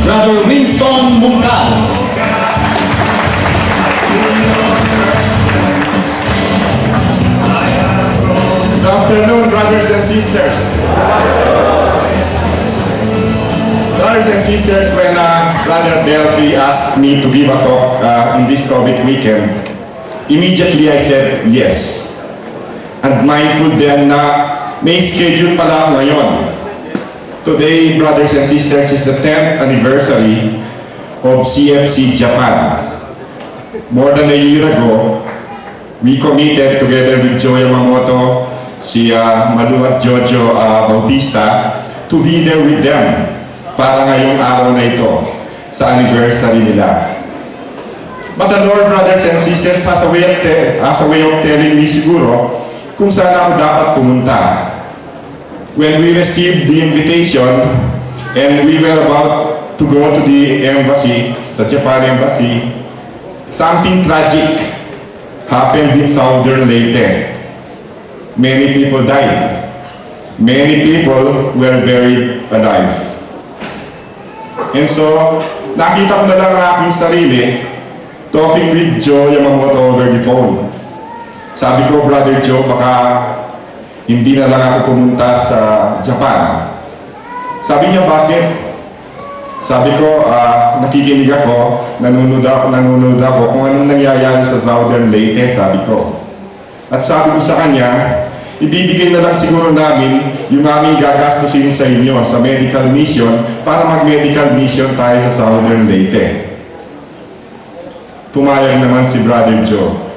Brother Winston Mungkal. Good afternoon, brothers and sisters. Brothers and sisters, when Brother Delphi asked me to give a talk in this COVID weekend, immediately I said yes. And mindful then na may schedule pala ako ngayon. Today, brothers and sisters, is the 10th anniversary of CFC Japan. More than a year ago, we committed together with Joe Yamamoto, si Malu at Jojo Bautista, to be there with them para ngayong araw na ito sa anniversary nila. But the Lord, brothers and sisters, has a way of telling me siguro kung saan ako dapat pumunta. When we received the invitation and we were about to go to the embassy, sa Japan embassy, something tragic happened in Southern Leyte. Many people died. Many people were buried alive. And so, nakita ko na lang ang aking sarili talking with Joe Yamamoto over the phone. Sabi ko, Brother Joe, baka hindi na lang ako pumunta sa Japan. Sabi niya, bakit? Sabi ko, nakikinig ako, nanonood ako kung anong nangyayari sa Southern Leyte, sabi ko. At sabi ko sa kanya, ibibigay na lang siguro namin yung aming gagastusin sa inyo sa medical mission para mag-medical mission tayo sa Southern Leyte. Pumayag naman si Brother Joe.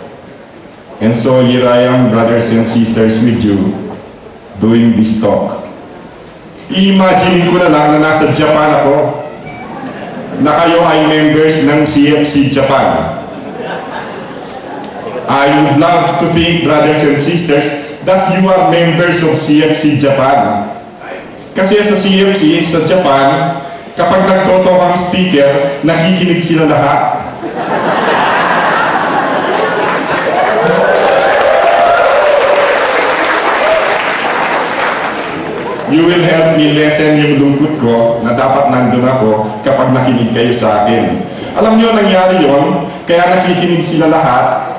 And so here I am, brothers and sisters, with you, doing this talk. I-imagine ko na lang na nasa Japan ako, na kayo ay members ng CFC Japan. I would love to think, brothers and sisters, that you are members of CFC Japan. Kasi sa CFC, sa Japan, kapag nagtotok ang speaker, nakikinig sila lahat. You will help me lessen yung lungkot ko na dapat nandun ako kapag nakinig kayo sa akin. Alam niyo, nangyari yon, kaya nakikinig sila lahat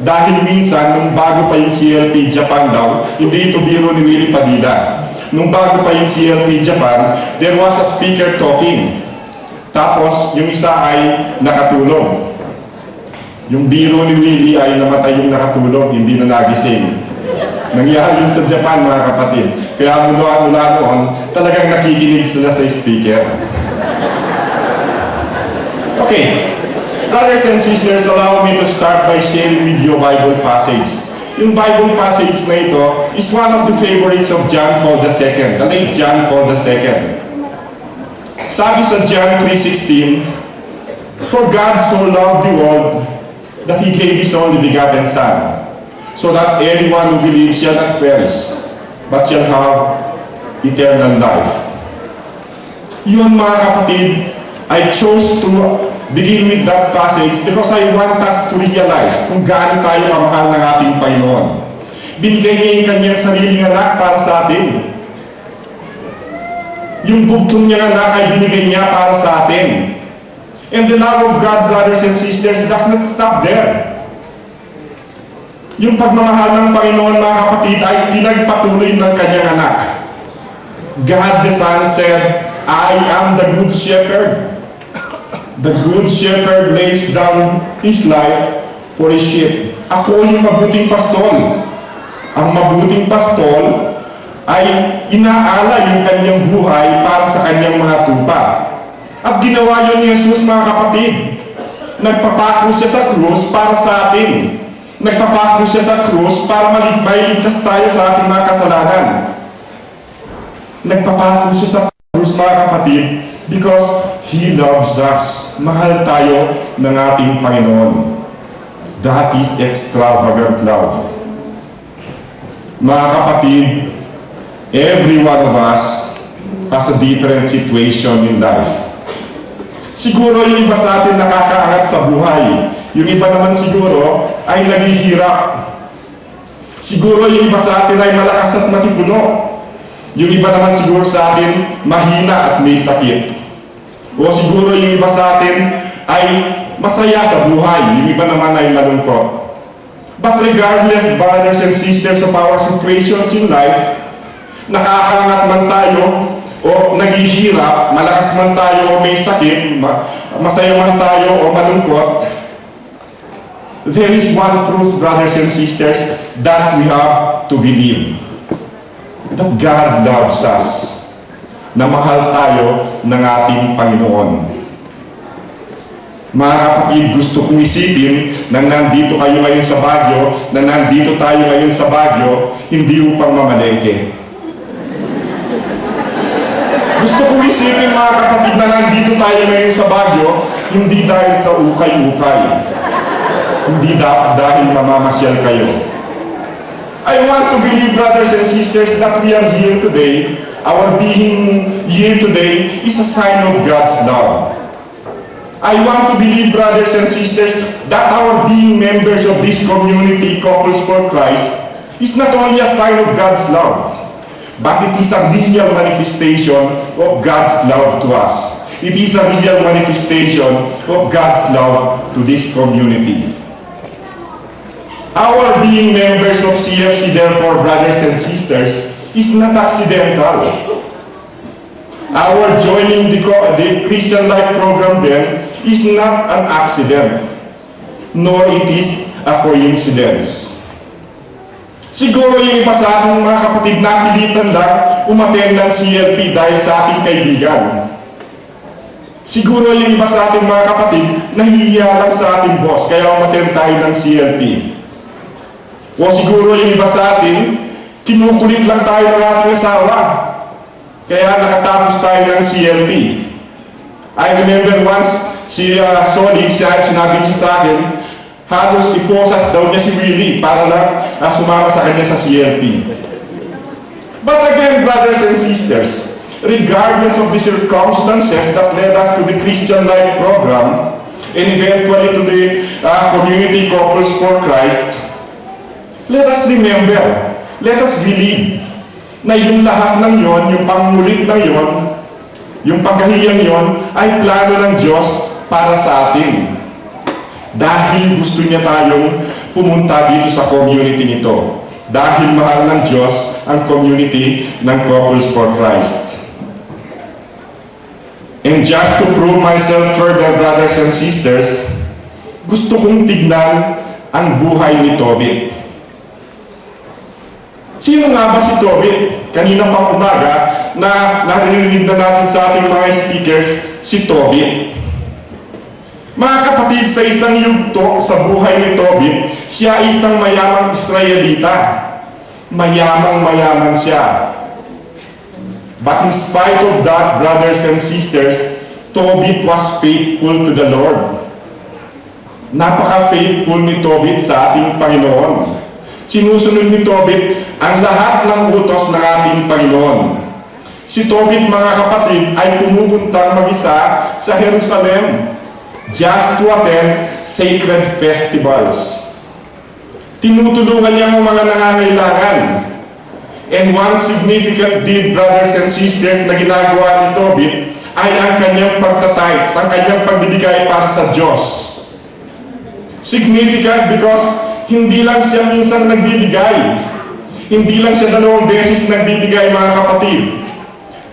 dahil minsan, nung bago pa yung CLP Japan daw, hindi ito biro ni Willie Padilla. Nung bago pa yung CLP Japan, there was a speaker talking. Tapos, yung isa ay nakatulog. Yung biro ni Willie ay namatay yung nakatulog, hindi na nagising. Nangyari yun sa Japan, mga kapatid. Kaya mula noon, talagang nakikinig sila sa speaker. Okay. Brothers and sisters, allow me to start by sharing with you a Bible passage. Yung Bible passage na ito is one of the favorites of John Paul II, the late John Paul II. Sabi sa John 3:16, "For God so loved the world that He gave His only begotten Son, so that anyone who believes shall not perish, but shall have eternal life." Yun, mga kapatid, I chose to begin with that passage because I want us to realize kung gaano tayo kamahal ng ating Panginoon. Binigay niya yung kanyang sariling anak para sa atin. Yung bugtong niyang anak ay binigay niya para sa atin. And the love of God, brothers and sisters, does not stop there. Yung pagmamahal ng Panginoon, mga kapatid, ay pinagpatuloy ng kanyang anak. God the Son said, "I am the good shepherd. The good shepherd lays down his life for his sheep." Ako yung mabuting pastol. Ang mabuting pastol ay inaala yung kanyang buhay para sa kanyang mga tupa. At ginawa yun ni Jesus, mga kapatid. Nagpapako siya sa krus para sa atin. Nagpapako siya sa krus para mailigtas tayo sa ating mga kasalanan. Nagpapako siya sa krus, mga kapatid, because He loves us. Mahal tayo ng ating Panginoon. That is extravagant love. Mga kapatid, every one of us has a different situation in life. Siguro yung iba sa atin nakakaangat sa buhay. Yung iba naman siguro ay naghihirap. Siguro yung iba sa atin ay malakas at matipuno. Yung iba naman siguro sa atin mahina at may sakit. O siguro yung iba sa atin ay masaya sa buhay, yung iba naman ay malungkot. But regardless, brothers and sisters, of our situations in life, nakakangat man tayo o naghihirap, malakas man tayo o may sakit, masaya man tayo o malungkot, there is one truth, brothers and sisters, that we have to believe. That God loves us. Na mahal tayo ng ating Panginoon. Mga kapatid, gusto kong isipin na nandito kayo ngayon sa Baguio, na nandito tayo ngayon sa Baguio, hindi upang mamalengke. Gusto kong isipin, mga kapatid, na nandito tayo ngayon sa Baguio, hindi dahil sa ukay-ukay. Hindi dahil mamamasyal kayo. I want to believe, brothers and sisters, that we are here today. Our being here today is a sign of God's love. I want to believe, brothers and sisters, that our being members of this community, Couples for Christ, is not only a sign of God's love, but it is a real manifestation of God's love to us. It is a real manifestation of God's love to this community. Our being members of CFC, therefore, brothers and sisters, is not accidental. Our joining the Christian Life program then is not an accident, nor it is a coincidence. Siguro yung iba sa ating mga kapatid napilitan lang umattend ng CLP dahil sa ating kaibigan. Siguro yung iba sa ating mga kapatid nahihiya lang sa ating boss kaya umattend tayo ng CLP. O siguro yung iba sa atin kinukulit lang tayo ng ating asawa. Kaya nakatapos tayo ng CLP. I remember once, si Solid, sinabi niya sa akin, halos iposas daw niya si Willie para lang sumama sa kanya sa CLP. But again, brothers and sisters, regardless of the circumstances that led us to the Christian Life program, and eventually to the Community Couples for Christ, let us remember, let us believe na yung lahat ng yon, yung pangulit na yon, yung paghahiyang yon, ay plano ng Diyos para sa atin. Dahil gusto niya tayong pumunta dito sa community nito. Dahil mahal ng Diyos ang community ng Couples for Christ. And just to prove myself further, brothers and sisters, gusto kong tignan ang buhay ni Tobit. Sino nga ba si Tobit? Kanina pang umaga na narinig na natin sa ating mga speakers, si Tobit. Mga kapatid, sa isang yugto sa buhay ni Tobit, siya ay isang mayamang Israelita. Mayamang-mayaman siya. But in spite of that, brothers and sisters, Tobit was faithful to the Lord. Napaka-faithful ni Tobit sa ating Panginoon. Sinusunod ni Tobit ang lahat ng utos ng ating Panginoon. Si Tobit, mga kapatid, ay pumupuntang mag-isa sa Jerusalem just to attend sacred festivals. Tinutulungan niya ang mga nangangailangan. And one significant deed, brothers and sisters, na ginagawa ni Tobit ay ang kanyang pagtatites, ang kanyang pagbibigay para sa Diyos. Significant because hindi lang siya minsan nagbibigay. Hindi lang siya 2 beses nagbibigay, mga kapatid.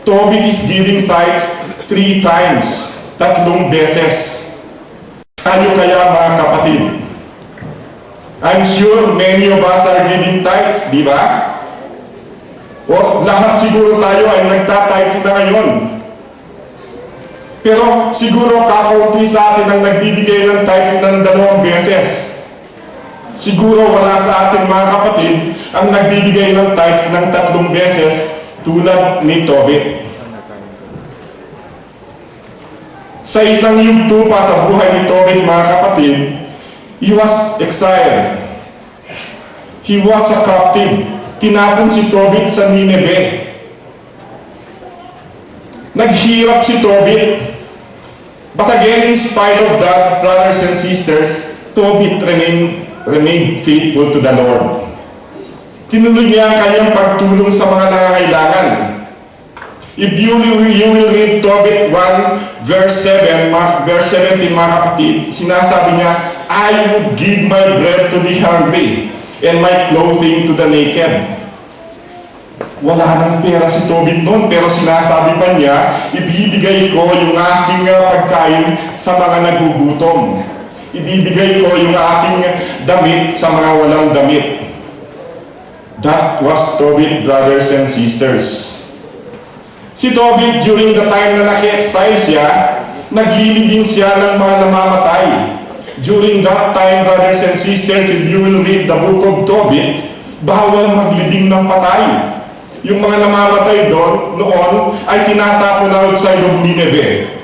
Tobit is giving tithes 3 times, 3 beses. Tayo kaya, mga kapatid? I'm sure many of us are giving tithes, di ba? O lahat siguro tayo ay nagtatites na ngayon. Pero siguro kakaunti sa atin ang nagbibigay ng tithes ng 2 beses. Siguro wala sa atin, mga kapatid, ang nagbibigay ng tithes ng 3 beses tulad ni Tobit. Sa isang yugto pa sa buhay ni Tobit, mga kapatid, he was exiled. He was a captive. Tinapon si Tobit sa Nineveh. Naghirap si Tobit. But again, in spite of that, brothers and sisters, Tobit remained faithful to the Lord. Tinuloy niya ang kanyang pagtulong sa mga nangangailangan. If you will read Tobit 1, verse 7, verse 17, mga kapatid, sinasabi niya, I would give my bread to the hungry and my clothing to the naked. Wala nang pera si Tobit noon, pero sinasabi pa niya, ibibigay ko yung aking pagkain sa mga nagugutom. Ibibigay ko yung aking damit sa mga walang damit. That was Tobit, brothers and sisters. Si Tobit, during the time na naki-exile siya, naglilibing siya ng mga namamatay. During that time, brothers and sisters, if you will read the book of Tobit, bawal maglibing ng patay. Yung mga namamatay doon, noon, ay tinatapon outside of Nineveh.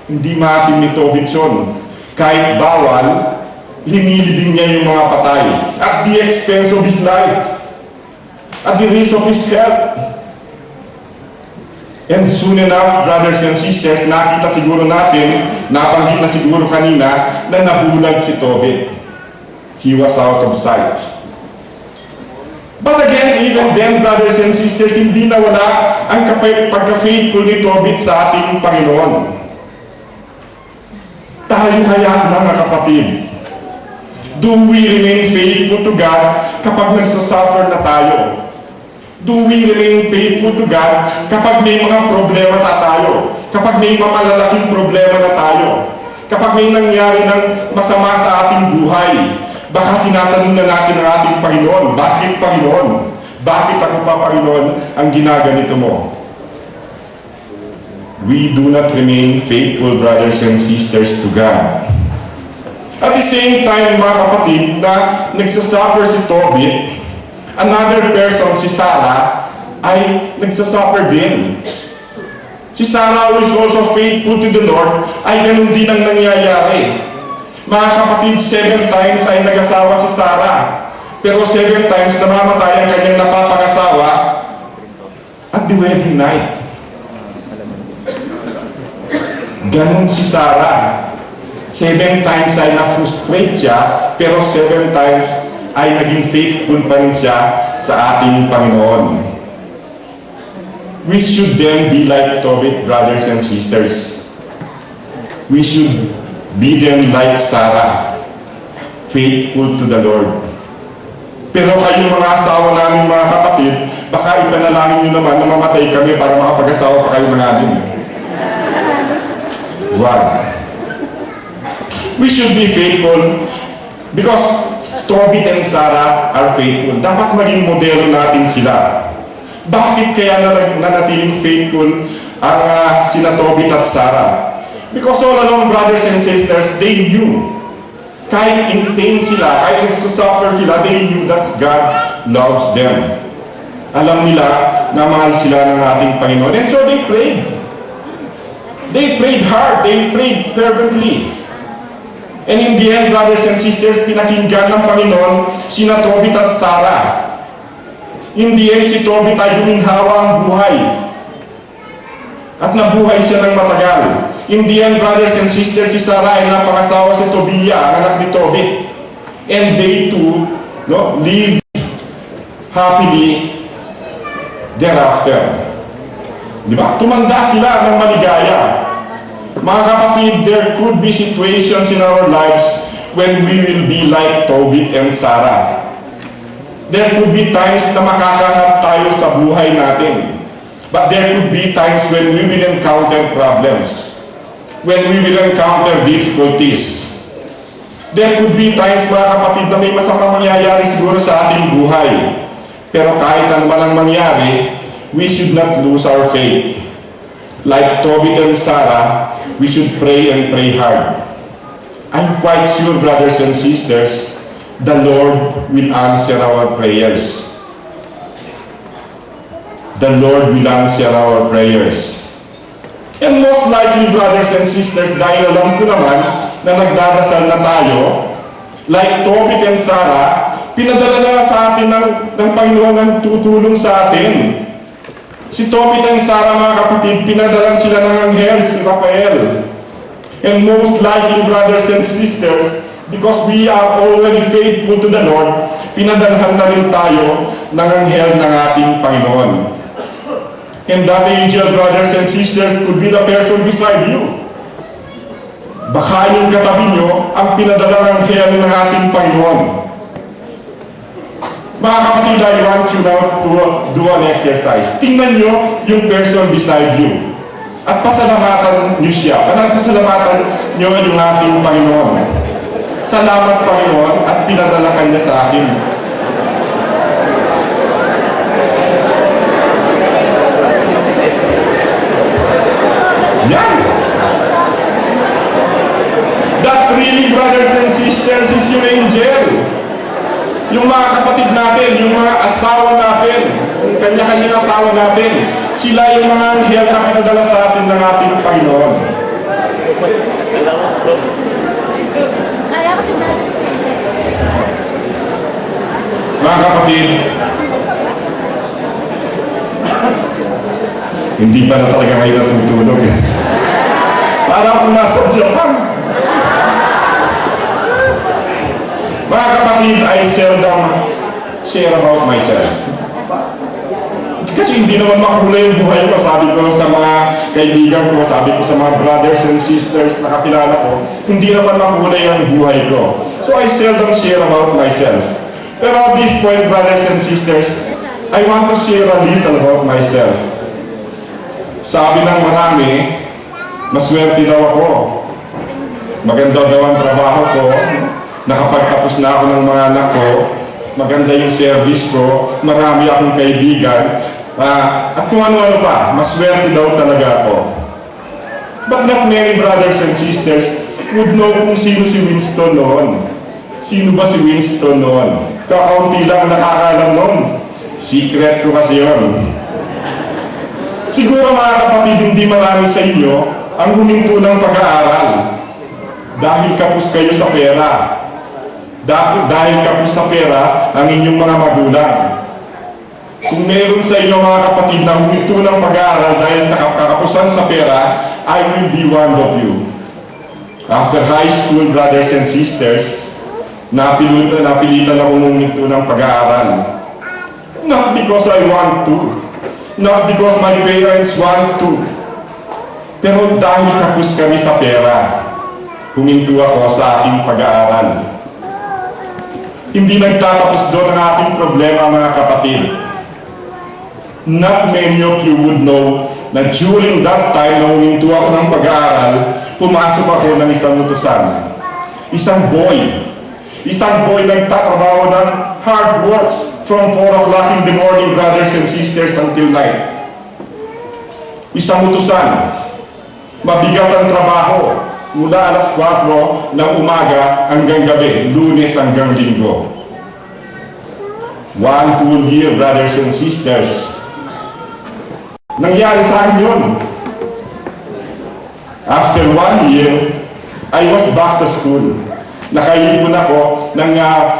Hindi maatim ni Tobit yun. Kahit bawal, linilibing niya yung mga patay. At the expense of his life. At the risk of his health. And soon enough, brothers and sisters, nakita siguro natin, nabanggit na siguro kanina, na nabulag si Tobit. He was out of sight. But again, even then, brothers and sisters, hindi nawala ang pagka-faithful ni Tobit sa ating Panginoon. Tayo kaya, mga kapatid, do we remain faithful to God kapag nagsasuffer na tayo? Do we remain faithful to God kapag may mga problema na tayo? Kapag may mga malalaking problema na tayo? Kapag may nangyari ng masama sa ating buhay? Baka tinatanong na natin ang ating Panginoon, bakit Panginoon? Bakit ako pa Panginoon ang ginaganito mo? We do not remain faithful, brothers and sisters, to God. At the same time, mga kapatid, na nagsasuffer si Tobit, another person, si Sarah, ay nagsasuffer din. Si Sarah, who is also faithful to the Lord, ay ganun din ang nangyayari. Mga kapatid, 7 times ay nag-asawa si Sarah. Pero 7 times namamatay ang kanyang napapangasawa at the wedding night. Ganun si Sarah. 7 times ay na-frustrate siya, pero 7 times ay naging faithful pa rin siya sa ating Panginoon. We should then be like Tobit, brothers and sisters. We should be then like Sarah, faithful to the Lord. Pero kayong mga asawa namin, mga kapatid, baka ipanalangin nyo naman na mamatay kami para makapag-asawa pa kayo ng amin. Wag. We should be faithful because Tobit and Sarah are faithful. Dapat maging modelo natin sila. Bakit kaya nanatiling faithful ang sina Tobit at Sarah? Because all along, brothers and sisters, they knew. Kahit in pain sila, kahit nagsasuffer sila, they knew that God loves them. Alam nila na mahal sila ng ating Panginoon. And so they prayed. They prayed hard. They prayed fervently. And in the end, brothers and sisters, pinakinggan ng Panginoon sina Tobit at Sarah. In the end, si Tobit ay huminhawa ang buhay. At nabuhay siya ng matagal. In the end, brothers and sisters, si Sarah ay napangasawa si Tobia, ang anak ni Tobit. And they too, lived happily thereafter. Diba? Tumanda sila ng maligaya. Mga kapatid, there could be situations in our lives when we will be like Tobit and Sarah. There could be times na makakahanap tayo sa buhay natin. But there could be times when we will encounter problems. When we will encounter difficulties. There could be times, mga kapatid, na may masamang mangyayari siguro sa ating buhay. Pero kahit ano man ang mangyari, we should not lose our faith. Like Tobit and Sarah, we should pray and pray hard. I'm quite sure, brothers and sisters, the Lord will answer our prayers. The Lord will answer our prayers. And most likely, brothers and sisters, dahil alam ko naman na nagdarasal na tayo, like Tobit and Sarah, pinadala na sa atin ng Panginoon ng tutulong sa atin. Si Tobit and Sarah, mga kapatid, pinadalan sila ng anghel, si Raphael. And most likely, brothers and sisters, because we are already faithful to the Lord, pinadalhan na rin tayo ng anghel ng ating Panginoon. And that angel, brothers and sisters, could be the person beside you. Baka yung katabi nyo ang pinadalang anghel ng ating Panginoon. Mga kapatid, I want you now to do an exercise. Tingnan nyo yung person beside you. At pasalamatan nyo siya. Pasalamatan nyo yung ating Panginoon. Salamat, Panginoon, at pinadala ka niya sa akin. Yan! That really, brothers and sisters, is yung angel. Yung mga kapatid natin, yung mga asawa natin, yung kanya-kanyang asawa natin, sila yung mga anghel na pinadala sa atin ng ating Panginoon. Mga kapatid, hindi pa na talaga kayo natutulog. Para akong nasa Japan. Mga kapatid, I seldom share about myself. Kasi hindi naman makulay yung buhay ko. Sabi ko sa mga kaibigan ko, sabi ko sa mga brothers and sisters na kakilala ko, hindi naman makulay ang buhay ko. So I seldom share about myself. Pero at this point, brothers and sisters, I want to share a little about myself. Sabi ng marami, maswerte daw ako. Maganda daw ang trabaho ko. Nakapagtapos na ako ng mga anak ko. Maganda yung service ko. Marami akong kaibigan. At kung ano-ano pa, maswerte daw talaga ako. But not many brothers and sisters would know kung sino si Winston noon. Sino ba si Winston noon? Kakaunti lang nakakalam noon. Secret ko kasi yun. Siguro mga kapatid, hindi marami sa inyo ang huminto ng pag-aaral. Dahil kapos kayo sa pera. Dahil kapos sa pera ang inyong mga magulang. Kung meron sa inyo mga kapatid na huminto ng pag-aaral dahil sa kakapusan sa pera, I will be one of you. After high school, brothers and sisters, napilitan akong huminto ng pag-aaral. Not because I want to. Not because my parents want to. Pero dahil kapos kami sa pera, huminto ako sa aking pag-aaral. Hindi nagtatapos doon ang ating problema, mga kapatid. Not many of you would know na during that time na huminto ako ng pag-aaral, pumasok ako ng isang utusan. Isang boy nagtatrabaho ng hard works from 4 o'clock in the morning, brothers and sisters, until night. Isang utusan. Mabigat ang trabaho. Mula alas 4 ng umaga hanggang gabi, Lunes hanggang Linggo. 1 whole year, brothers and sisters. Nangyari sa akin yun. After 1 year, I was back to school. Nakaipon ako ng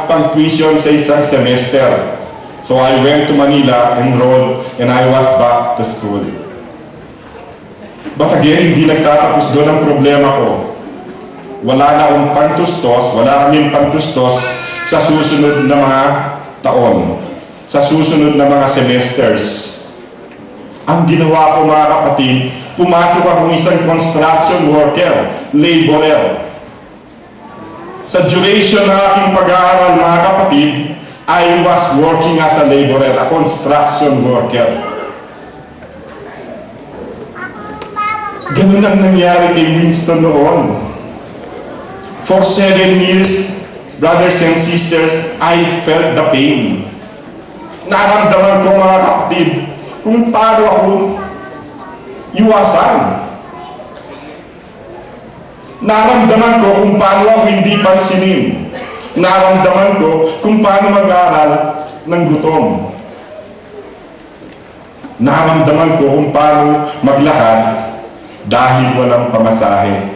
pang-tuition sa isang semester. So I went to Manila, enrolled, and I was back to school. But again, hindi nagtatapos doon ang problema ko. Wala na akong pantustos, wala kaming pantustos sa susunod na mga taon, sa susunod na mga semesters. Ang ginawa ko, mga kapatid, pumasok akong isang construction worker, laborer. Sa duration ng aking pag-aaral, mga kapatid, I was working as a laborer, a construction worker. Ganun ang nangyari kay Winston noon. For 7 years, brothers and sisters, I felt the pain. Naramdaman ko, mga kapatid, kung paano ako iwasan. Naramdaman ko kung paano ako hindi pansinin. Naramdaman ko kung paano mag-aaral ng gutom. Naramdaman ko kung paano maglakad dahil walang pamasahe.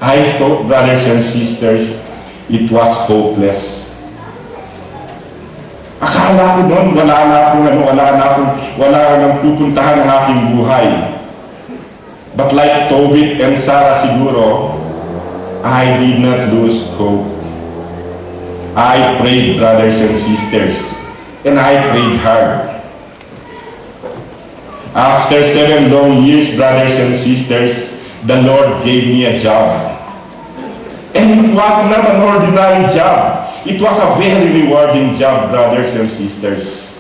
I thought, brothers and sisters, it was hopeless. Akala ko noon, wala nang pupuntahan ng aking buhay. But like Tobit and Sarah siguro, I did not lose hope. I prayed, brothers and sisters, and I prayed hard. After 7 long years, brothers and sisters, the Lord gave me a job. And it was not an ordinary job. It was a very rewarding job, brothers and sisters.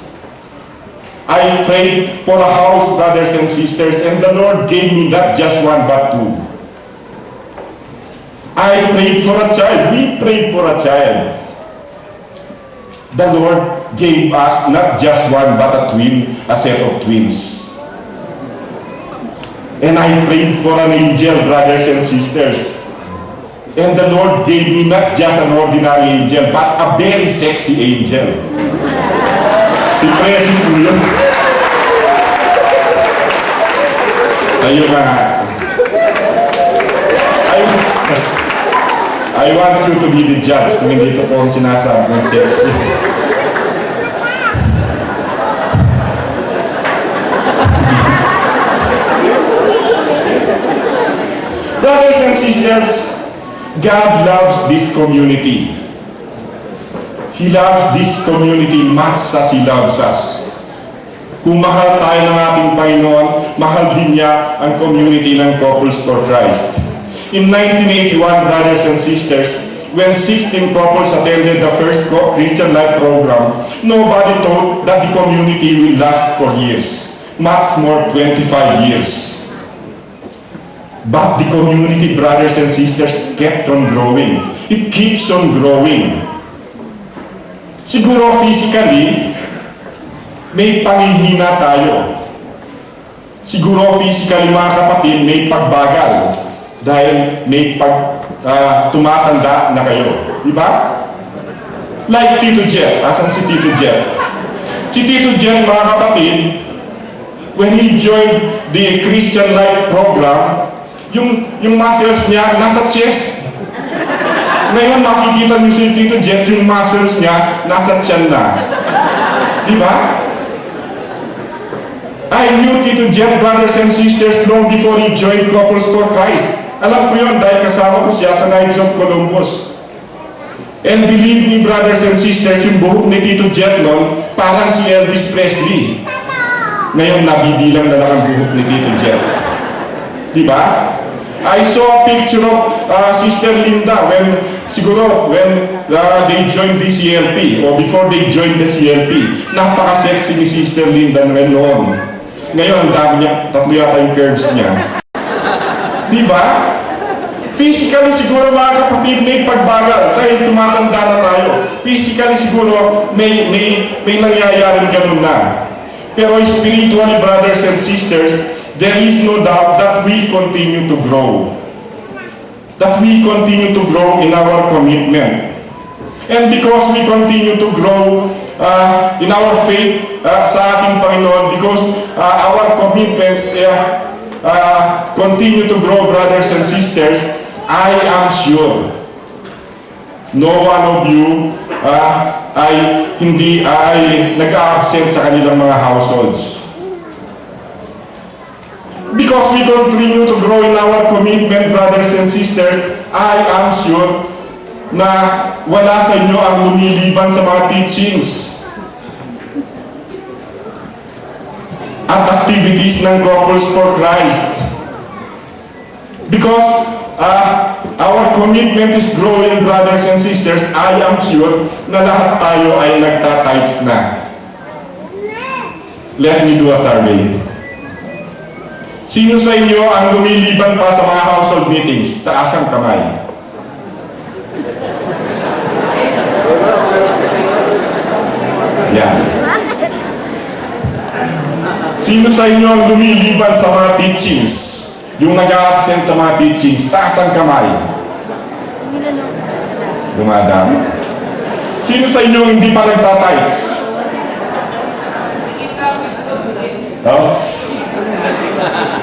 I prayed for a house, brothers and sisters, and the Lord gave me not just one but two. I prayed for a child. We prayed for a child. The Lord gave us not just one but a twin, a set of twins. And I prayed for an angel, brothers and sisters. And the Lord gave me not just an ordinary angel, but a very sexy angel. Si Presi po yun. Ayun nga. I want you to be the judge kung hindi ito po ang sinasabi ng sexy. Brothers and sisters, God loves this community. He loves this community much as He loves us. Kung mahal tayo ng ating Panginoon, mahal din niya ang community ng Couples for Christ. In 1981, brothers and sisters, when 16 couples attended the first Christian Life program, nobody thought that the community will last for years, much more 25 years. But the community, brothers and sisters, kept on growing. It keeps on growing. Siguro physically, may pangihina tayo. Siguro physically, mga kapatid, may pagbagal. Dahil may tumatanda na kayo. Diba? Like Tito Jet. Asan si Tito Jet? Si Tito Jet, mga kapatid, when he joined the Christian Life program, yung muscles niya nasa chest. Ngayon makikita niyo si Tito Jet, yung muscles niya nasa tiyan na. Diba? I knew Tito Jet, brothers and sisters, long before he joined Couples for Christ. Alam ko yun dahil kasama ko siya sa Knights of Columbus. And believe me, brothers and sisters, yung buhok ni Tito Jet noon, parang si Elvis Presley. Ngayon nabibilang na lang ang buhok ni Tito Jet. Diba? I saw a picture of Sister Linda when they joined the CLP or before they joined the CLP. Napaka-sexy ni Sister Linda noon. Ngayon, ang dami niya, tatlo yata yung curves niya. Diba? Physically siguro, mga kapatid, may pagbagal dahil tumatanda na tayo. Physically siguro may nangyayaring ganun na. Pero spiritually, brothers and sisters, there is no doubt that we continue to grow. That we continue to grow in our commitment. And because we continue to grow in our faith sa ating Panginoon, because our commitment continue to grow, brothers and sisters, I am sure no one of you ay nag-absent sa kanilang mga households. Because we continue to grow in our commitment, brothers and sisters, I am sure na wala sa inyo ang lumiliban sa mga teachings at activities ng Couples for Christ. Because our commitment is growing, brothers and sisters, I am sure na lahat tayo ay nagtatights na. Let me do a survey. Sino sa inyo ang lumiliban pa sa mga household meetings? Taas ang kamay. Yan. Sino sa inyo ang lumiliban sa mga teachings? Yung nag-a-absent sa mga teachings, taas ang kamay. Dumadami. Sino sa inyo hindi pa nagtatights? Oops.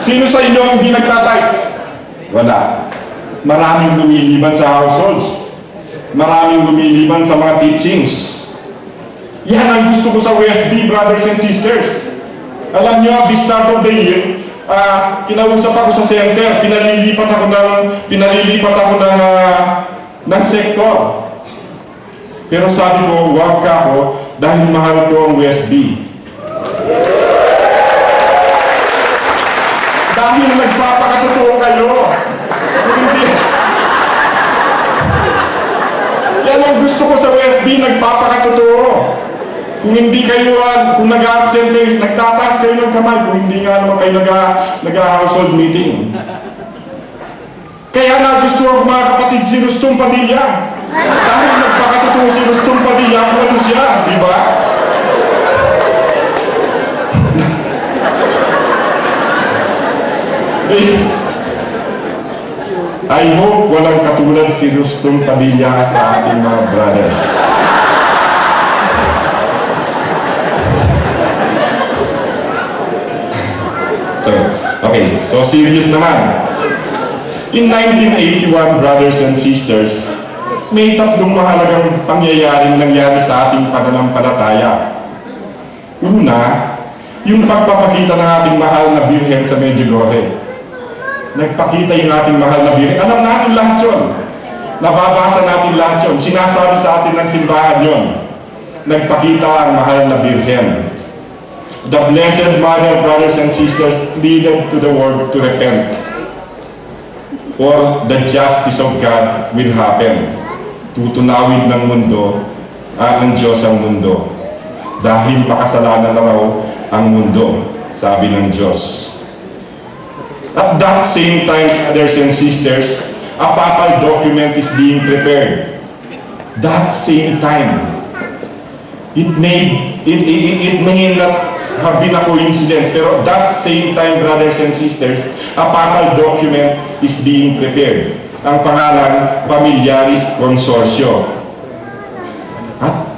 Sino sa inyo hindi nagtatights? Wala. Maraming lumiliban sa households. Maraming lumiliban sa mga teachings. Yan ang gusto ko sa WSB, brothers and sisters. Alam nyo, at the start of the year, kinausap ako sa center, pinalilipat ako ng sector. Pero sabi ko, wag ka ako dahil mahal ko ang WSB. Dahil nagpapakatotoo kayo. Hindi. Yan ang gusto ko sa OSB, nagpapakatotoo. Kung hindi kayo, kung nag-absent kayo, nagtataas kayo ng kamay, kung hindi nga naman kayo nag-household meeting. Kaya nagustuhan ko mga kapatid si Rustong Padilla. Dahil nagpakatotoo si Rustong Padilla, kung ano siya, di ba? I hope walang katulad si Rustong Padilla sa ating mga brothers. So serious naman. In 1981, brothers and sisters, may tatlong mahalagang pangyayaring nangyari sa ating pananampalataya. Una, yung pagpapakita ng ating mahal na Birhen sa Medjugorje. Nagpakita yung ating mahal na Birhen. Alam natin lahat yun. Nababasa natin lahat yun. Sinasabi sa atin ng simbahan yun. Nagpakita ang mahal na Birhen. The Blessed Mother, brothers and sisters, pleaded to the world to repent, or the justice of God will happen. Tutunawid ng mundo ng Diyos ang mundo. Dahil makasalanan na raw ang mundo, sabi ng Diyos. At that same time, brothers and sisters, a papal document is being prepared. That same time. It may not have been a coincidence, pero that same time, brothers and sisters, a papal document is being prepared. Ang pangalan, Familiaris Consortio.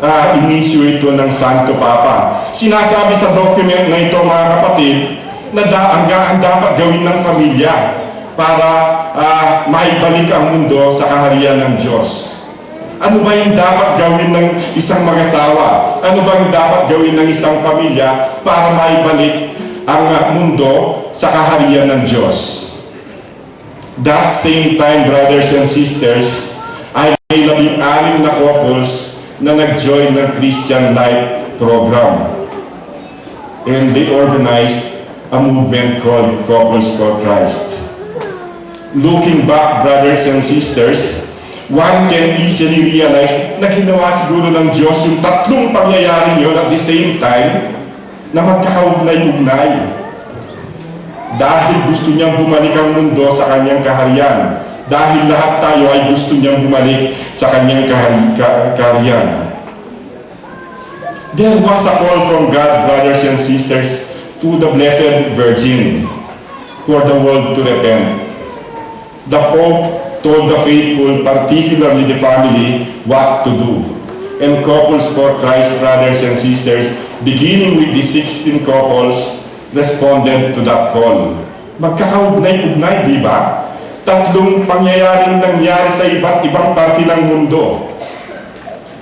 At inisyu ito ng Santo Papa. Sinasabi sa document na ito, mga kapatid, na ang dapat gawin ng pamilya para maibalik ang mundo sa kaharian ng Diyos. Ano ba yung dapat gawin ng isang mag-asawa? Ano ba yung dapat gawin ng isang pamilya para maibalik ang mundo sa kaharian ng Diyos? That same time, brothers and sisters, ay may 16 na couples na nag-join ng Christian Life program. And they organized a movement called Couples for Christ. Looking back, brothers and sisters, one can easily realize na ginawa siguro ng Diyos yung tatlong pangyayari yun at the same time na magkakaugnay-ugnay. Dahil gusto niyang bumalik ang mundo sa kanyang kaharian. Dahil lahat tayo ay gusto niyang bumalik sa kanyang kaharian. There was a call from God, brothers and sisters, to the Blessed Virgin for the world to repent. The Pope told the faithful, particularly the family, what to do. And Couples for Christ, brothers and sisters, beginning with the 16 couples, responded to that call. Magkakaugnay-ugnay, di ba? Tatlong pangyayaring nangyari sa iba't ibang parte ng mundo.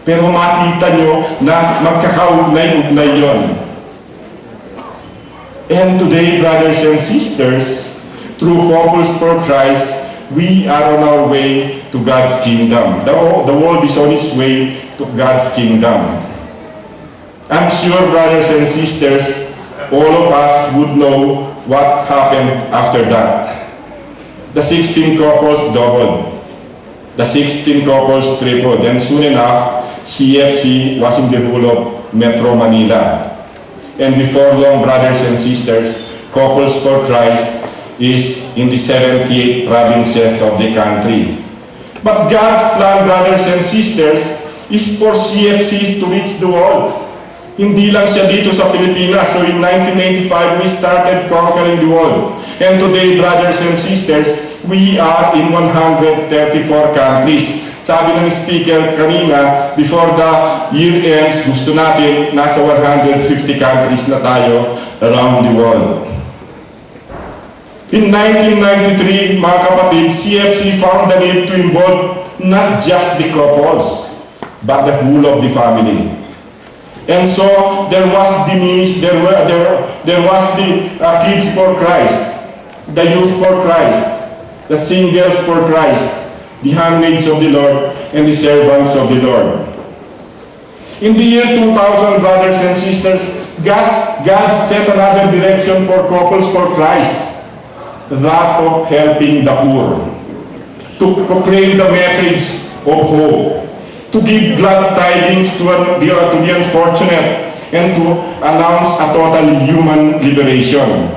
Pero makita nyo na magkakaugnay-ugnay yon. And today, brothers and sisters, through Couples for Christ, we are on our way to God's kingdom. The world is on its way to God's kingdom. I'm sure, brothers and sisters, all of us would know what happened after that. The 16 couples doubled. The 16 couples tripled. And soon enough, CFC was in the whole of Metro Manila. And before long, brothers and sisters, Couples for Christ is in the 78 provinces of the country. But God's plan, brothers and sisters, is for CFCs to reach the world. Hindi lang siya dito sa Pilipinas. So in 1985, we started conquering the world. And today, brothers and sisters, we are in 134 countries. Sabi ng speaker kanina, before the year ends, gusto natin nasa 150 countries na tayo around the world. In 1993, mga kapatid, CFC found the need to involve not just the couples, but the whole of the family. And so, there was the means, there was the Kids for Christ, the Youth for Christ, the Singles for Christ, the Handmaids of the Lord, and the Servants of the Lord. In the year 2000, brothers and sisters, God set another direction for Couples for Christ. that of helping the poor, to proclaim the message of hope, to give glad tidings to the unfortunate, and to announce a total human liberation.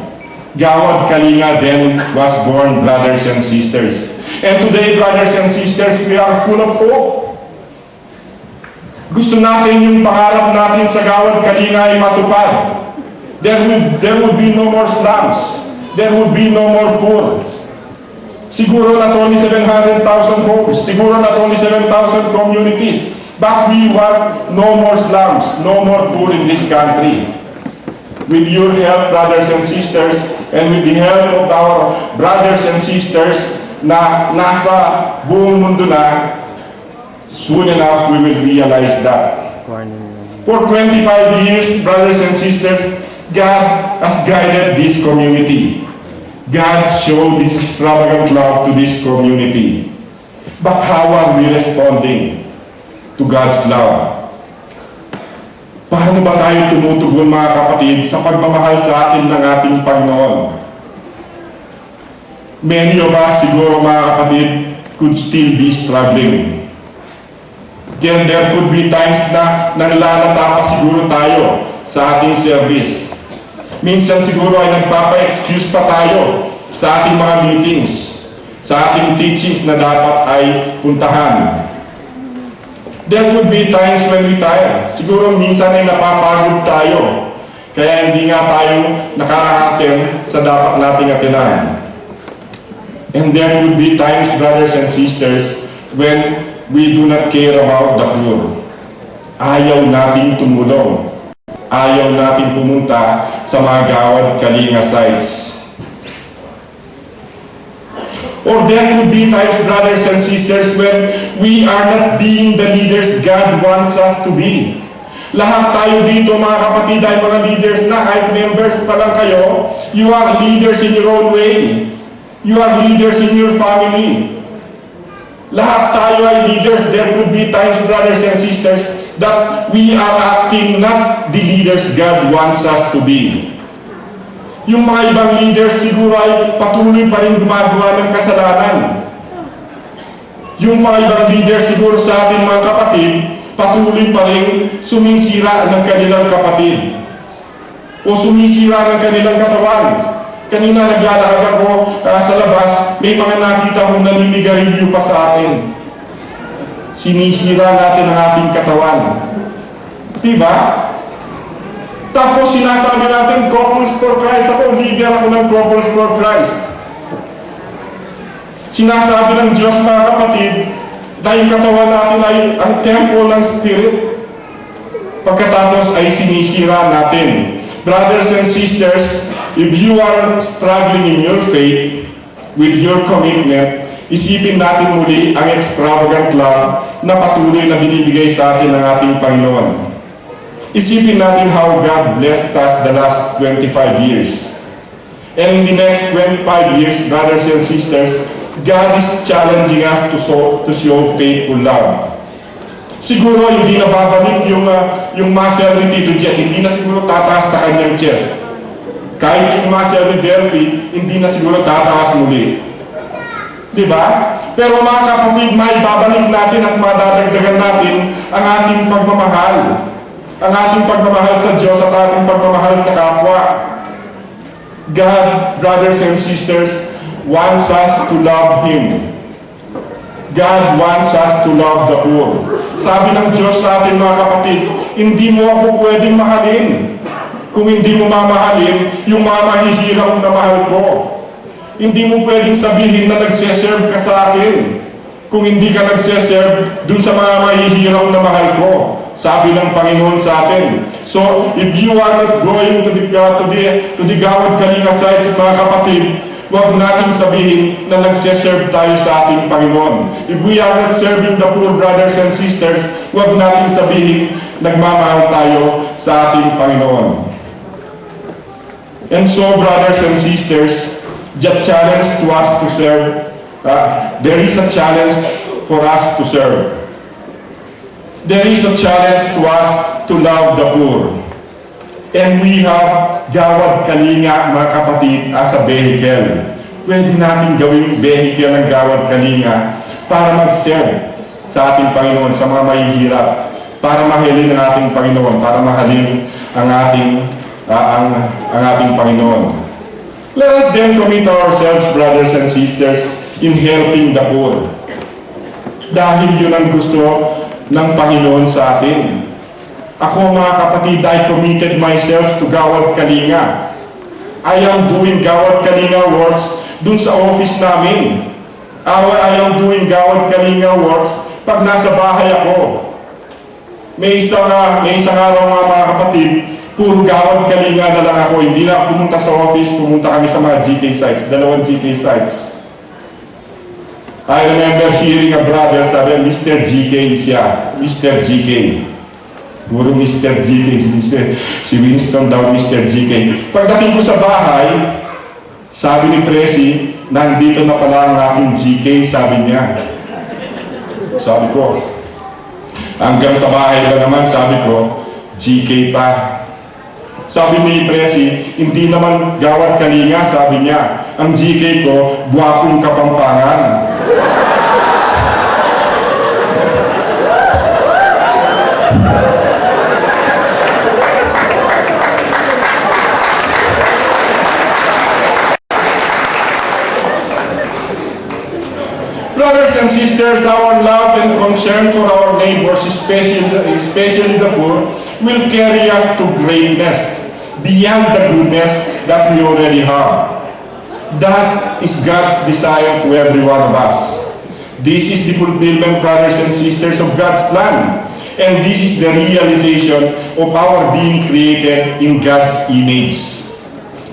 Gawad Kalinga then was born, brothers and sisters. And today, brothers and sisters, we are full of hope. Gusto natin yung pangarap natin sa Gawad Kalinga ay matupad. There would be no more slums. There would be no more poor. Siguro not only 700,000 homes, siguro not only 7,000 communities, but we want no more slums, no more poor in this country. With your help, brothers and sisters, and with the help of our brothers and sisters na nasa buong mundo na, soon enough we will realize that. For 25 years, brothers and sisters, God has guided this community. God showed His extravagant love to this community. But how are we responding to God's love? Paano ba tayo tumutugon, mga kapatid, sa pagmamahal sa atin ng ating Panginoon? Many of us, siguro mga kapatid, could still be struggling. There could be times na nanlalata pa siguro tayo sa ating service. Minsan siguro ay nagpapa-excuse pa tayo sa ating mga meetings, sa ating teachings na dapat ay puntahan. There could be times when we tire. Siguro minsan ay napapagod tayo, kaya hindi nga tayo nakaka-attend sa dapat nating attenan. And there could be times, brothers and sisters, when we do not care about the poor. Ayaw nating tumulong. Ayaw natin pumunta sa mga Gawad Kalinga sites. Or there could be times, brothers and sisters, when we are not being the leaders God wants us to be. Lahat tayo dito, mga kapatid, ay mga leaders na, kahit members pa lang kayo, you are leaders in your own way. You are leaders in your family. Lahat tayo ay leaders. There could be times, brothers and sisters, that we are acting not the leaders God wants us to be. Yung mga ibang leaders siguro ay patuloy pa rin gumagawa ng kasalanan. Yung mga ibang leaders siguro sa atin, mga kapatid, patuloy pa rin sumisira ng kanilang kapatid o sumisira ng kanilang katawan. Kanina naglalakad ako sa labas, may mga nakita kong naninigarilyo pa sa atin. Sinisira natin ang ating katawan. Diba? Tapos sinasabi natin, Couples for Christ ako, leader ako ng Couples for Christ. Sinasabi ng Diyos, mga kapatid, na yung katawan natin ay ang temple ng Spirit. Pagkatapos ay sinisira natin. Brothers and sisters, if you are struggling in your faith, with your commitment, isipin natin muli ang extravagant love na patuloy na binibigay sa atin ng ating Panginoon. Isipin natin how God blessed us the last 25 years. And in the next 25 years, brothers and sisters, God is challenging us to show faithful love. Siguro hindi na babalik yung muscle ni Tito Jet, hindi na siguro tataas sa kanyang chest. Kahit yung muscle ni Delphi, hindi na siguro tataas muli. Diba? Pero mga kapatid, may babalik natin at madadagdagan natin ang ating pagmamahal. Ang ating pagmamahal sa Diyos at ating pagmamahal sa kapwa. God, brothers and sisters, wants us to love Him. God wants us to love the poor. Sabi ng Diyos sa atin, mga kapatid, hindi mo ako pwedeng mahalin kung hindi mo mamahalin yung mga mahihirap na mahal ko. Hindi mo pwedeng sabihin na nagseserve ka sa akin kung hindi ka nagseserve dun sa mga mahihirap na mahal ko. Sabi ng Panginoon sa atin. So, if you are not going to the Gawad Kalinga sites, mga kapatid, huwag nating sabihin na nagseserve tayo sa ating Panginoon. If we are not serving the poor, brothers and sisters, huwag nating sabihin nagmamahal tayo sa ating Panginoon. And so, brothers and sisters, the challenge to us to serve, there is a challenge for us to serve. There is a challenge to us to love the poor. And we have Gawad Kalinga, mga kapatid, as a vehicle pwede natin gawing vehicle ng Gawad Kalinga para mag-serve sa ating Panginoon, sa mga mahihirap, para mahalin ang ating Panginoon, para mahalin ang ating Panginoon. Let us then commit ourselves, brothers and sisters, in helping the poor. Dahil yun ang gusto ng Panginoon sa atin. Ako, mga kapatid, I committed myself to Gawad Kalinga. I am doing Gawad Kalinga works dun sa office namin. I am doing Gawad Kalinga works pag nasa bahay ako. May isang araw mga kapatid, puro Gawad Kalinga na lang ako. Hindi na ako pumunta sa office, pumunta kami sa mga GK sites, 2 GK sites. I remember hearing a brother sabi, Mr. GK siya, Mr. GK. Puro Mr. GK, si Winston daw Mr. GK. Pagdating ko sa bahay, sabi ni Presi, nandito na pala ang aking GK, sabi niya. Sabi ko, hanggang sa bahay ba naman, sabi ko, GK pa. Sabi ni Presi, hindi naman Gawad Kalinga, sabi niya. Ang GK ko, Gwapong Kapampangan. Brothers and sisters, our love and concern for our neighbors, especially the poor, will carry us to greatness beyond the goodness that we already have. That is God's desire to every one of us. This is the fulfillment, brothers and sisters, of God's plan. And this is the realization of our being created in God's image.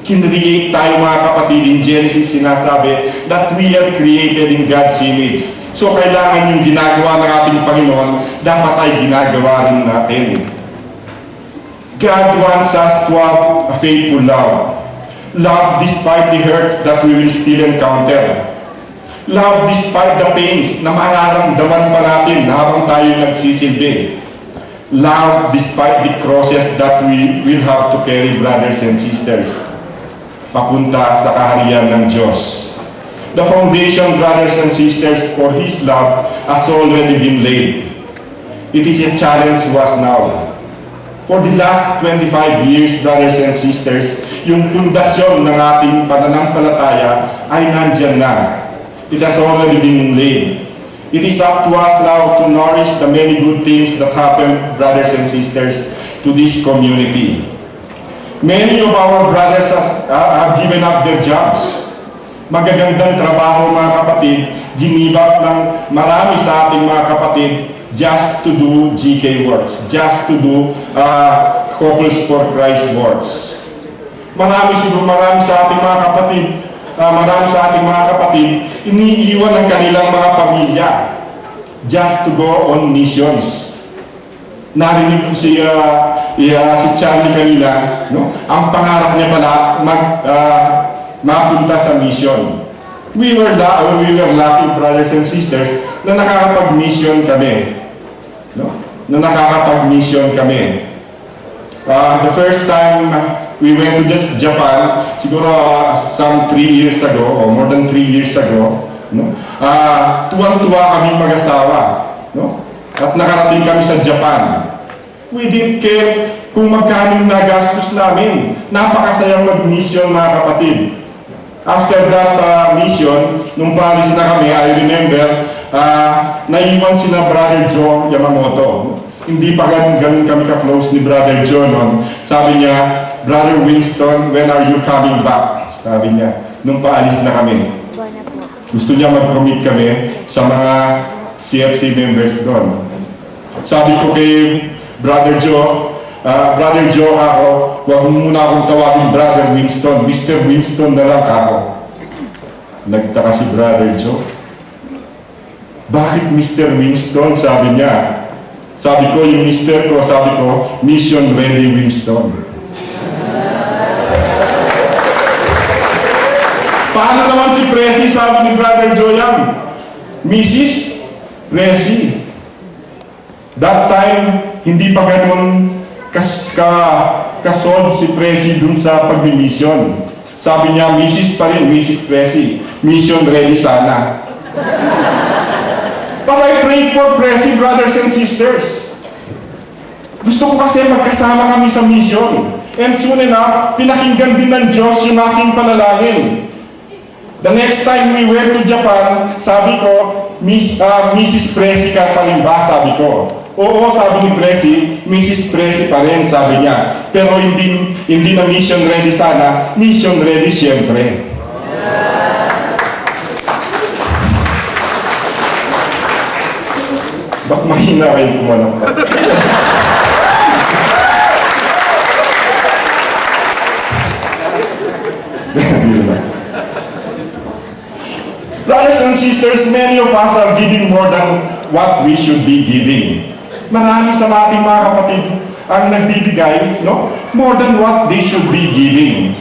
Kinreate tayo mga kapatid, in Genesis sinasabi that we are created in God's image. So kailangan yung ginagawa ng ating Panginoon, dapat ay ginagawa rin natin. God wants us to have a faithful love. Love despite the hurts that we will still encounter. Love despite the pains na mararamdaman pa natin habang tayo nagsisilbi. Love despite the crosses that we will have to carry, brothers and sisters, papunta sa kaharian ng Diyos. The foundation, brothers and sisters, for His love has already been laid. It is a challenge to us now. For the last 25 years, brothers and sisters, yung pundasyon ng ating pananampalataya ay nandyan na. It has already been laid. It is up to us now to nourish the many good things that happen, brothers and sisters, to this community. Many of our brothers have given up their jobs. Magagandang trabaho, mga kapatid, ginibak ng marami sa ating mga kapatid just to do GK works, just to do Couples for Christ works. Marami sa ating mga kapatid, iniiwan ng kanilang mga pamilya just to go on missions. Narinig ko si Charlie kanina, no? Ang pangarap niya pala mapunta sa mission. We were lucky, brothers and sisters, na nakakapag-mission kami. No? The first time we went to Japan, siguro some 3 years ago, or more than 3 years ago, no? Tuwang-tuwa kami mag-asawa. No? At nakarating kami sa Japan. We didn't care kung magkano nagastos namin. Napakasayang mag-mission, mga kapatid. After that mission, nung Paris na kami, I remember, naiwan sina Brother Joe Yamamoto. Hindi pa ganun kami ka-close ni Brother Joe noon. Sabi niya, Brother Winston, when are you coming back? Sabi niya, nung paalis na kami. Gusto niya mag-commit kami sa mga CFC members doon. Sabi ko kay Brother Joe ako, huwag muna akong tawagin Brother Winston, Mr. Winston na lang ako. Nagtaka si Brother Joe. Bakit Mr. Winston? Sabi niya. Sabi ko, yung Mr. ko, sabi ko, Mission Ready Winston. Paano naman si Presi? Sabi ni Brother Joe yan. Mrs. Presi. That time, hindi pa ganun kasolve si Presi dun sa pag-mission. Sabi niya, Mrs. pa rin, Mrs. Presi. Mission ready sana. But I prayed for Presi, brothers and sisters. Gusto ko kasi magkasama kami sa mission. And soon enough, pinakinggan din ng Diyos yung aking panalangin. The next time we went to Japan, sabi ko, Mrs. Presi ka pa rin ba? Sabi ko. Oo, sabi ni Presi, Mrs. Presi pa rin, sabi niya. Pero hindi na mission ready sana, mission ready siyempre. Bak mahina kayo kumanong pa. Brothers and sisters, many of us are giving more than what we should be giving. Marami sa ating mga kapatid ang nagbibigay, no? More than what they should be giving.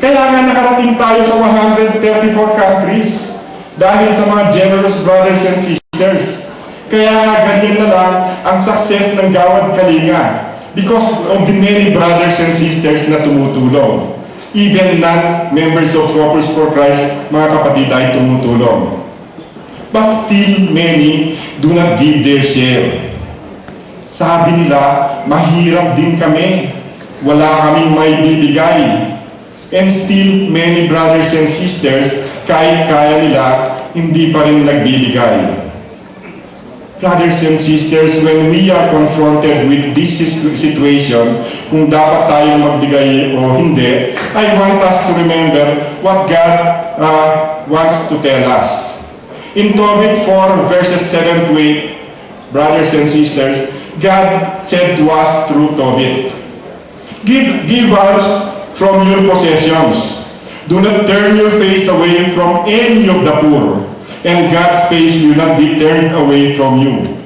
Kaya nga nakarating tayo sa 134 countries dahil sa mga generous brothers and sisters. Kaya nga ganyan na lang ang success ng Gawad Kalinga because of the many brothers and sisters na tumutulong. Even non-members of Corpus for Christ, mga kapatid, ay tumutulong. But still, many do not give their share. Sabi nila, mahirap din kami. Wala kaming may bibigay. And still, many brothers and sisters, kahit kaya nila, hindi pa rin nagbibigay. Brothers and sisters, when we are confronted with this situation, kung dapat tayo magbigay o hindi, I want us to remember what God wants to tell us. In Tobit 4, verses 7 to 8, brothers and sisters, God said to us through Tobit, Give us from your possessions. Do not turn your face away from any of the poor, and God's face will not be turned away from you.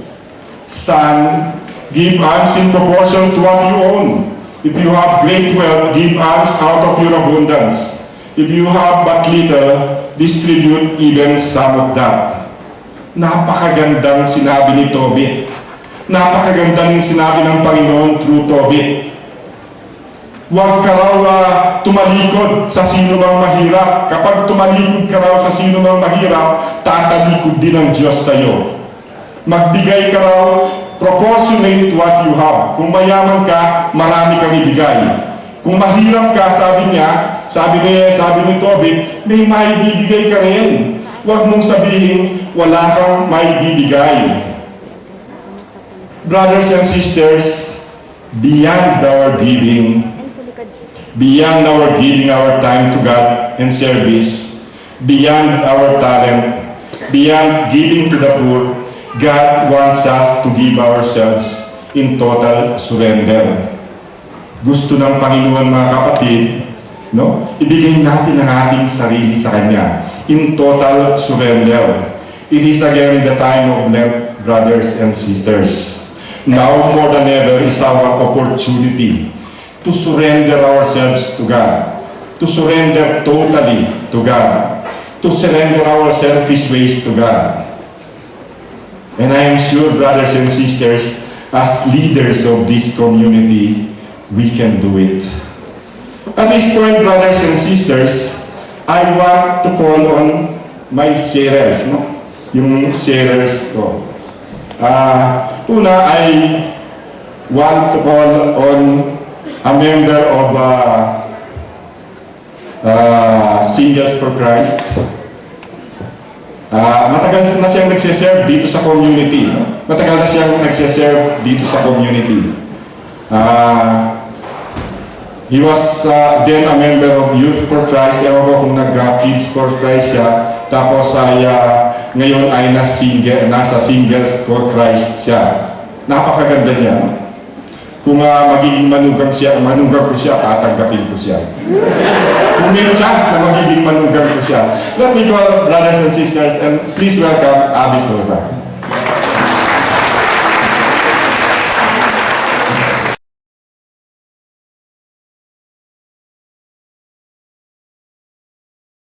Son, give alms in proportion to what you own. If you have great wealth, give alms out of your abundance. If you have but little, distribute even some of that. Napakagandang sinabi ni Tobit. Napakagandang sinabi ng Panginoon through Tobit. Huwag ka raw tumalikod sa sino mang mahirap. Kapag tumalikod ka raw sa sino mang mahirap, tatalikod din ang Diyos sa iyo. Magbigay ka raw proportionate to what you have. Kung mayaman ka, marami kang ibigay. Kung mahirap ka, sabi ni Tobit, may maibibigay ka rin. Huwag mong sabihin, wala kang maibibigay. Brothers and sisters, beyond our giving our time to God and service, beyond our talent, beyond giving to the poor, God wants us to give ourselves in total surrender. Gusto ng Panginoon, mga kapatid, no? Ibigay natin ang ating sarili sa Kanya in total surrender. It is again the time of Lent, brothers and sisters. Now more than ever is our opportunity to surrender ourselves to God, to surrender totally to God, to surrender our selfish ways to God. And I am sure, brothers and sisters, as leaders of this community, we can do it. At this point, brothers and sisters, I want to call on my sharers, no? Yung sharers ko. Una, I want to call on a member of Singles for Christ. Matagal na siyang nagsiserve dito sa community. No? Matagal na siyang nagsiserve dito sa community. He was then a member of Youth for Christ. Ewan ko kung nag-Kids for Christ siya. Tapos ngayon ay nasa Singles for Christ siya. Napakaganda niya. Kung magiging manugang ko siya, tatanggapin ko siya. Kung may chance na magiging manugang ko siya. Let me call brothers and sisters and please welcome Abby Sosa.